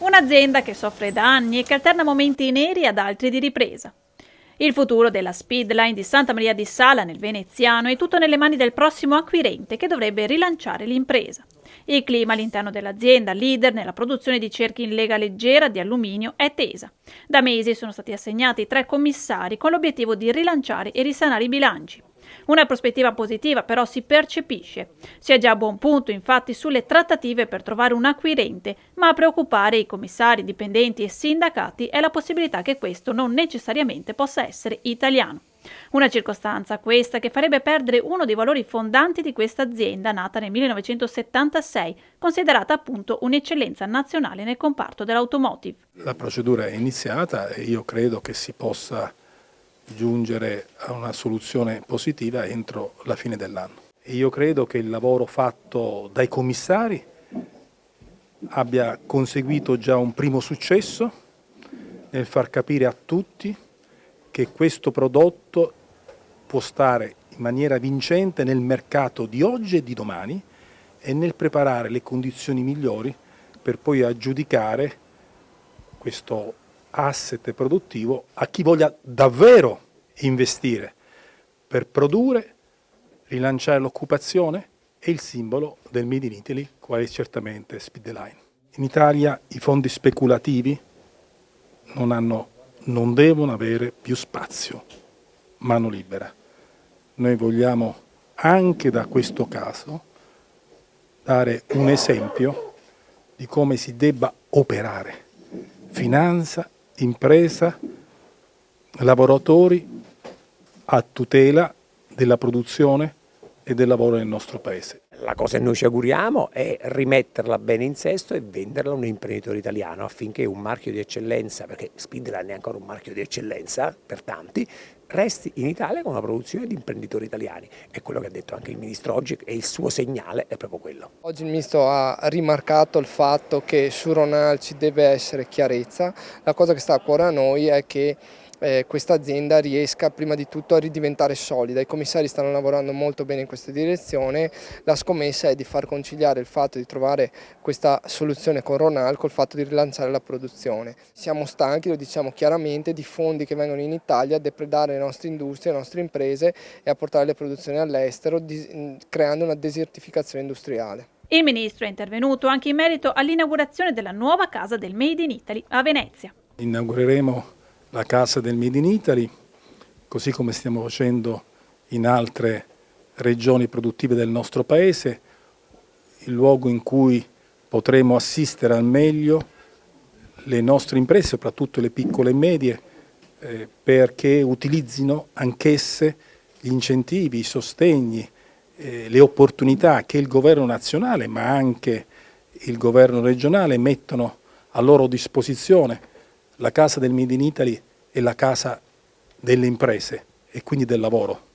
Un'azienda che soffre da anni e che alterna momenti neri ad altri di ripresa. Il futuro della Speedline di Santa Maria di Sala nel Veneziano è tutto nelle mani del prossimo acquirente che dovrebbe rilanciare l'impresa. Il clima all'interno dell'azienda, leader nella produzione di cerchi in lega leggera di alluminio, è tesa. Da mesi sono stati assegnati 3 commissari con l'obiettivo di rilanciare e risanare i bilanci. Una prospettiva positiva però si percepisce. Si è già a buon punto infatti sulle trattative per trovare un acquirente, ma a preoccupare i commissari, dipendenti e sindacati è la possibilità che questo non necessariamente possa essere italiano. Una circostanza questa che farebbe perdere uno dei valori fondanti di questa azienda nata nel 1976, considerata appunto un'eccellenza nazionale nel comparto dell'automotive. La procedura è iniziata e io credo che si possa giungere a una soluzione positiva entro la fine dell'anno. E io credo che il lavoro fatto dai commissari abbia conseguito già un primo successo nel far capire a tutti che questo prodotto può stare in maniera vincente nel mercato di oggi e di domani e nel preparare le condizioni migliori per poi aggiudicare questo asset produttivo a chi voglia davvero investire per produrre, rilanciare l'occupazione e il simbolo del Made in Italy, quale è certamente Speedline. In Italia i fondi speculativi non devono avere più spazio, mano libera. Noi vogliamo anche da questo caso dare un esempio di come si debba operare. Finanza, impresa, lavoratori a tutela della produzione e del lavoro nel nostro paese. La cosa che noi ci auguriamo è rimetterla bene in sesto e venderla a un imprenditore italiano affinché un marchio di eccellenza, perché Speedline è ancora un marchio di eccellenza per tanti, resti in Italia con una produzione di imprenditori italiani. È quello che ha detto anche il Ministro oggi e il suo segnale è proprio quello. Oggi il Ministro ha rimarcato il fatto che su Ronal ci deve essere chiarezza. La cosa che sta a cuore a noi è che questa azienda riesca prima di tutto a ridiventare solida. I commissari stanno lavorando molto bene in questa direzione, la scommessa è di far conciliare il fatto di trovare questa soluzione con Ronal col fatto di rilanciare la produzione. Siamo stanchi, lo diciamo chiaramente, di fondi che vengono in Italia a depredare le nostre industrie, le nostre imprese e a portare le produzioni all'estero, creando una desertificazione industriale. Il Ministro è intervenuto anche in merito all'inaugurazione della nuova casa del Made in Italy a Venezia. Inaugureremo la Casa del Made in Italy, così come stiamo facendo in altre regioni produttive del nostro Paese, il luogo in cui potremo assistere al meglio le nostre imprese, soprattutto le piccole e medie, perché utilizzino anch'esse gli incentivi, i sostegni, le opportunità che il governo nazionale ma anche il governo regionale mettono a loro disposizione. La Casa del Made in Italy è la casa delle imprese e quindi del lavoro.